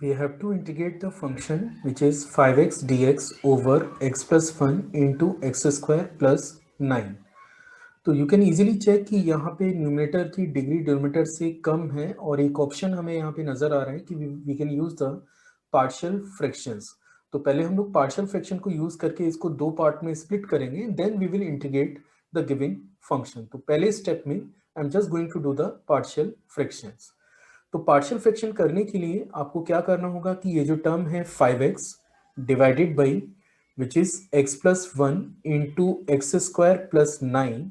we have to integrate the function which is 5x dx over x plus 1 into x square plus 9. तो you can easily check कि यहाँ पे numerator की degree denominator से कम है और एक ऑप्शन हमें यहाँ पे नजर आ रहा है कि we can use the partial fractions. तो पहले हम लोग पार्शियल फ्रैक्शन को यूज करके इसको दो पार्ट में स्प्लिट करेंगे, then we will integrate the given function. तो पहले स्टेप में I am just going to do the partial fractions. तो पार्शियल फ्रैक्शन करने के लिए आपको क्या करना होगा कि ये जो टर्म है 5x divided by which is x plus 1 into x square plus 9,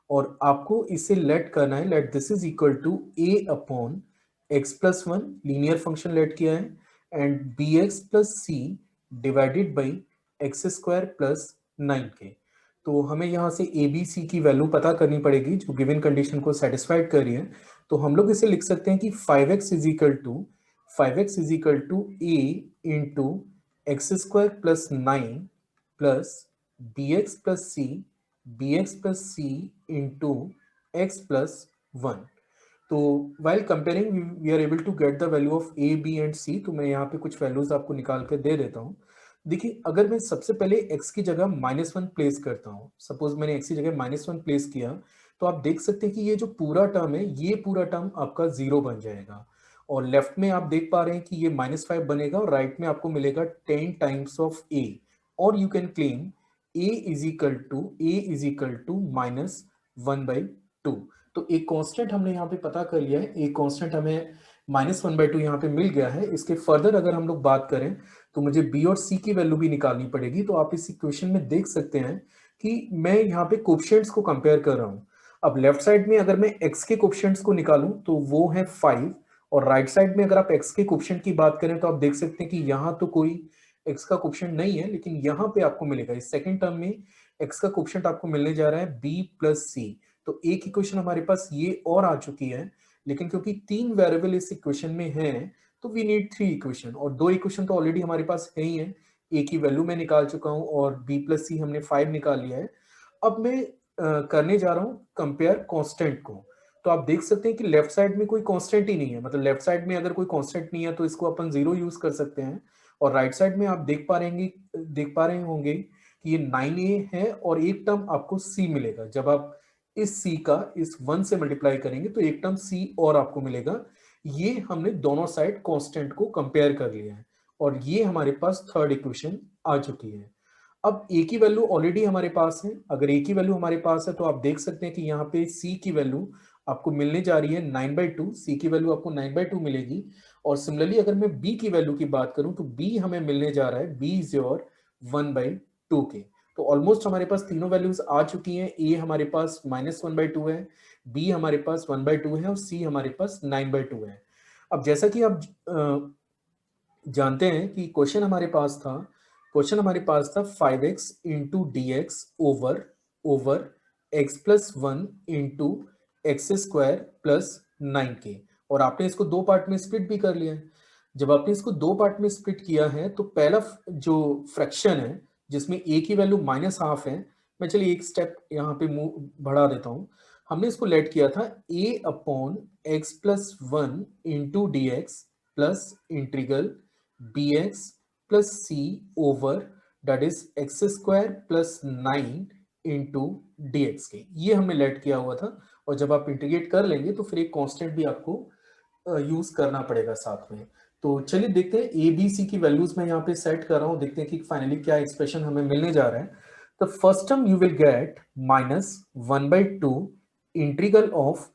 और आपको इसे लेट करना है, let this is equal to a upon x plus 1 linear function let किया है and bx plus c divided by x square plus 9 के. तो हमें यहाँ से ए बी सी की वैल्यू पता करनी पड़ेगी जो गिवन कंडीशन को सेटिस्फाइड कर रही है. तो हम लोग इसे लिख सकते हैं कि 5x is equal to a into x square plus 9 plus b x plus c into x plus 1. तो while comparing we are able to get the value of a b and c. तो मैं यहाँ पे कुछ values आपको निकाल कर दे देता हूँ. देखिए, अगर मैं सबसे पहले x की जगह -1 प्लेस करता हूँ, सपोज मैंने x की जगह -1 प्लेस किया, तो आप देख सकते हैं कि ये जो पूरा टर्म है, ये पूरा टर्म आपका 0 बन जाएगा. और लेफ्ट में आप देख पा रहे हैं कि ये -5 बनेगा और राइट में आपको मिलेगा 10 टाइम्स ऑफ a. और you can claim a is equal to -1/2. तो एक कांस्टेंट हमने यहाँ पे पता कर लिया है, एक कांस्टेंट हमें -1/2 यहाँ पे मिल गया है. इसके फर्दर अगर हम लोग बात करें तो मुझे b और c की वैल्यू भी निकालनी पड़ेगी. तो आप इस इक्वेशन में देख सकते हैं कि मैं यहाँ पे कोफिशिएंट्स को कंपेयर कर रहा हूँ. अब लेफ्ट साइड में अगर मैं x के कोफिशिएंट्स को निकालूं तो वो है 5, और राइट साइड में अगर आप x के कोफिशिएंट की बात करें तो आप देख सकते हैं कि यहाँ तो कोई x का कोफिशिएंट नहीं है, लेकिन यहाँ पे आपको मिलेगा इस सेकेंड टर्म में x का कोफिशिएंट आपको मिलने जा रहा है b प्लस सी. तो एक इक्वेशन हमारे पास ये और आ चुकी है, लेकिन क्योंकि 3 वेरिएबल इस इक्वेशन में है तो वी नीड 3 इक्वेशन, और 2 इक्वेशन तो ऑलरेडी हमारे पास है ही है. ए की वैल्यू मैं निकाल चुका हूं और b प्लस सी हमने 5 निकाल लिया है. अब मैं करने जा रहा हूं कंपेयर कांस्टेंट को. तो आप देख सकते हैं कि लेफ्ट साइड में कोई कांस्टेंट ही नहीं है, मतलब लेफ्ट साइड में अगर कोई कांस्टेंट नहीं है तो इसको अपन 0 यूज कर सकते हैं. और राइट साइड में आप देख पा रहे होंगे कि ये 9a है और एक टर्म आपको c मिलेगा. जब आप इस c का इस 1 से मल्टीप्लाई करेंगे तो एक टर्म c और आपको मिलेगा. ये हमने दोनों साइड कांस्टेंट को कंपेयर कर लिया है और ये हमारे पास थर्ड इक्वेशन आ चुकी है. अब a की वैल्यू ऑलरेडी हमारे पास है. अगर a की वैल्यू हमारे पास है तो आप देख सकते हैं कि यहाँ पे c की वैल्यू आपको मिलने जा रही है 9/2. c की वैल्यू आपको 9/2 मिलेगी. और सिमिलरली अगर मैं b की वैल्यू की बात करूं तो b हमें मिलने जा रहा है b इज योर 1/2 के. तो ऑलमोस्ट हमारे पास तीनों वैल्यूज आ चुकी हैं. a हमारे पास -1/2 है, b हमारे पास 1/2 है और c हमारे पास 9/2 है. अब जैसा कि आप जानते हैं कि क्वेश्चन हमारे पास था 5x into D x over x plus 1 into x square plus 9 के. और आपने इसको दो पार्ट में स्प्लिट भी कर लिया है. जब आपने इसको दो पार्ट में स्प्लिट किया है तो पहला जो फ्रैक्शन है जिसमें a की वैल्यू -12 है, मैं चलिए एक स्टेप यहाँ पे बढ़ा देता हूँ. हमने इसको लेट किया था a upon x plus 1 into D x plus integral bx plus c over that is x square plus 9 into D x के. ये हमने लेट किया हुआ था. और जब आप इंटीग्रेट कर लेंगे तो फिर एक कांस्टेंट भी आपको यूज करना पड़ेगा साथ में. तो चलिए देखते हैं ए बी सी की वैल्यूज मैं यहाँ पे सेट कर रहा हूँ, देखते हैं कि फाइनली क्या एक्सप्रेशन हमें मिलने जा रहा है. तो first term you will get -1/2 integral of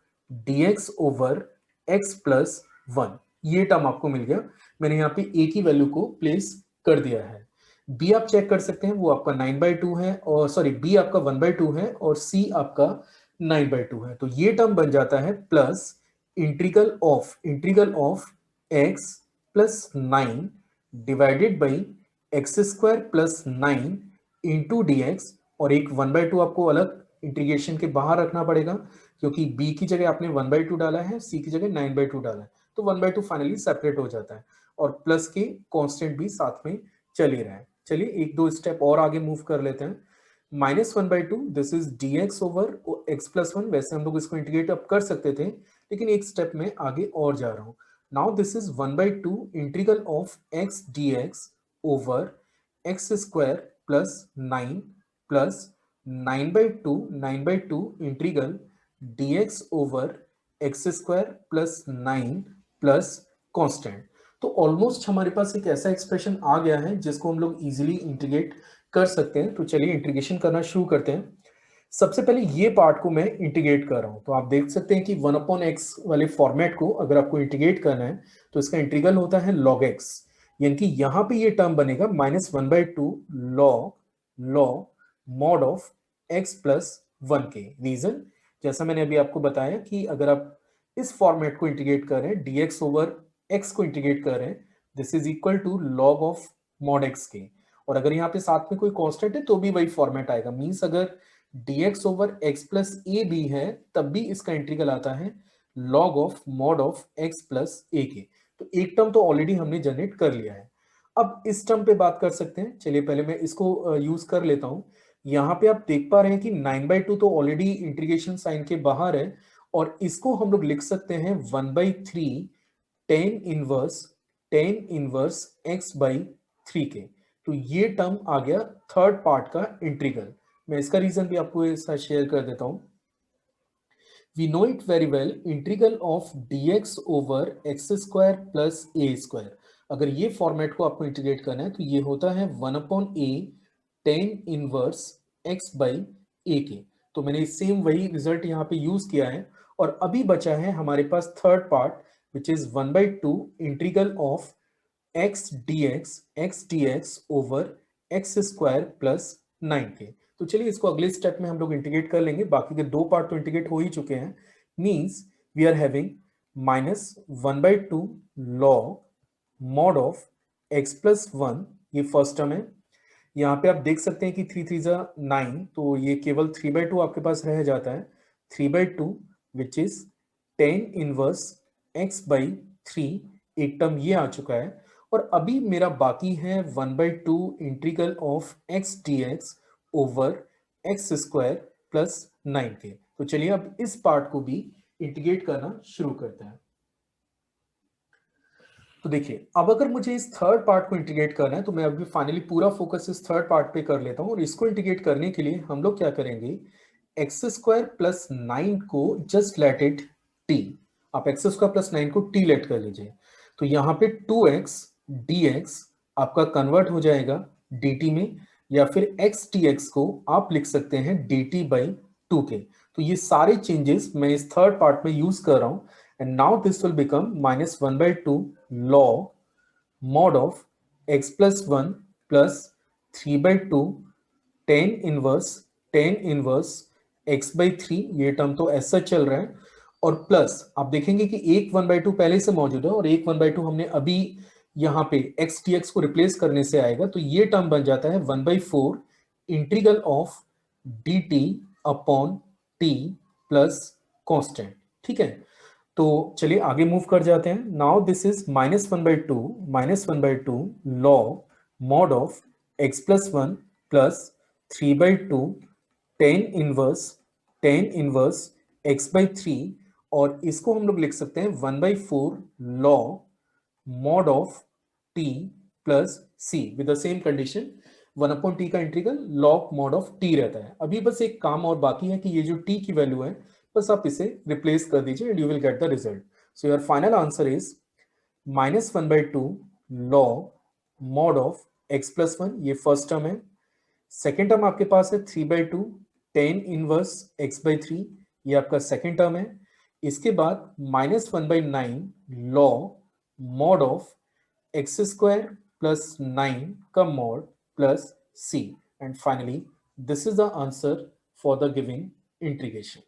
dx over x plus 1. ये टर्म आपको मिल गया. मैंने यहाँ पे a की वैल्यू को प्लेस कर दिया है. b आप चेक कर सकते हैं, वो आपका 9/2 है, और सॉरी b आपका 1/2 है और c आपका 9/2 है. तो ये टर्म बन जाता है plus integral of x plus 9 divided by x square plus 9 into D x. और एक 1/2 आपको अलग इंटीग्रेशन के बाहर रखना पड़ेगा क्योंकि b की जगह आपने 1/2 डाला है, c की जगह 9/2 डाला है. तो 1/2 फाइनली सेपरेट हो जाता है और प्लस के कांस्टेंट भी साथ में चल ही रहा है. चलिए एक दो स्टेप और आगे मूव कर लेते हैं. -1/2 this is dx over x plus 1. वैसे हम लोग इसको इंटीग्रेट अप कर सकते थे, लेकिन एक स्टेप में आगे और जा रहा हूं. Now this is 1/2 integral of x dx over x square plus 9 plus 9/2 integral dx over x square plus 9 plus constant. तो ऑलमोस्ट हमारे पास एक ऐसा एक्सप्रेशन आ गया है जिसको हम लोग इजीली इंटीग्रेट कर सकते हैं। तो चलिए इंटीग्रेशन करना शुरू करते हैं। सबसे पहले ये पार्ट को मैं इंटीग्रेट कर रहा हूं। तो आप देख सकते हैं कि 1/x वाले फॉर्मेट को अगर आपको इंटीग्रेट करना है तो इसका इंटीग्रल होता है log x, यानी कि यहां पे ये टर्म बनेगा -1/2 log mod of x plus 1 के। रीजन जैसा मैंने अभी आपको बताया कि अगर आप इस फॉर्मेट को इंटीग्रेट कर रहे हैं, dx ओवर x को इंटीग्रेट कर रहे हैं, this is equal to log of mod x के। और अगर यहाँ पे साथ में कोई कांस्टेंट है तो भी वही फॉर्मेट आएगा। मींस अगर dx over x plus a भी है तब भी इसका इंटीग्रल आता है log of mod of x plus a के। तो एक टर्म तो ऑलरेडी हमने जनरेट कर लिया है। अब इस टर्म पे बात कर सकते हैं। चलिए पहले मैं इसको यूज कर लेता हूं। यहाँ पे आप देख पा रहे हैं कि 9/2 तो ऑलरेडी इंटीग्रेशन साइन के बाहर है और इसको हम लोग लिख सकते हैं 1/3 tan इनवर्स x/3 के। तो ये टर्म आ गया थर्ड पार्ट का इंटीग्रल। मैं इसका रीजन भी आपको साथ शेयर कर देता हूं। We know it very well, integral of dx over x square plus a square। अगर ये फॉर्मेट को आपको इंटीग्रेट करना है तो ये होता है 1/a tan inverse x by a के। तो मैंने सेम वही रिजल्ट यहाँ पे यूज किया है और अभी बचा है हमारे पास third part which is 1/2 integral of x dx over x square plus 9 के। तो चलिए इसको अगले स्टेप में हम लोग इंटीग्रेट कर लेंगे। बाकी के दो पार्ट तो इंटीग्रेट हो ही चुके हैं। Means we are having -1/2 log mod of x plus 1, ये फर्स्ट टर्म है। यहाँ पे आप देख सकते हैं कि 3 3 जा 9, तो ये केवल 3/2 आपके पास रह जाता है। 3/2 which is tan inverse x/3, एक टर्म ये आ चुका है। और अभी मेरा बाकी है 1/2 integral of x dx over x square plus 9 के। तो चलिए अब इस पार्ट को भी इंटीग्रेट करना शुरू करते हैं। तो देखिए अब अगर मुझे इस थर्ड पार्ट को इंटीग्रेट करना है तो मैं अभी फाइनली पूरा फोकस इस थर्ड पार्ट पे कर लेता हूं। और इसको इंटीग्रेट करने के लिए हम लोग क्या करेंगे, एक्स स्क्वायर प्लस 9 को जस्ट लेट इट टी। आप एक्स स्क्वायर प्लस 9 को टी लेट कर लीजिए। तो यहाँ पे 2x dx आपका कन्वर्ट हो जाएगा dt में, या फिर x dx को आप लिख सकते हैं dt/2 के। तो ये सारे चेंजेस मैं इस थर्ड पार्ट में यूज कर रहा हूं। and now this will become -1/2 log mod of x plus 1 plus 3/2 tan inverse x/3। ये टर्म तो ऐसा चल रहा है और प्लस आप देखेंगे कि एक 1/2 पहले से मौजूद है और एक 1/2 हमने अभी यहाँ पे x dx को रिप्लेस करने से आएगा। तो ये टर्म बन जाता है 1/4 integral of dt upon t plus constant. ठीक है, तो चलिए आगे मूव कर जाते हैं। Now this is -1/2 log mod of x plus 1 plus 3/2 tan inverse x/3। और इसको हम लोग लिख सकते हैं 1/4 log mod of t plus c with the same condition. 1/t का integral log mod of t रहता है। अभी बस एक काम और बाकी है कि ये जो t की वैल्यू है बस आप इसे रिप्लेस कर दीजिए and you will get the result. So your final answer is -1/2 log mod of x plus 1, ये फर्स्ट टर्म है। सेकेंड टर्म आपके पास है 3/2 tan इनवर्स x/3, ये आपका सेकेंड टर्म है। इसके बाद -1/9 log mod of x square plus 9 का mod plus c। And finally this is the answer for the giving integration.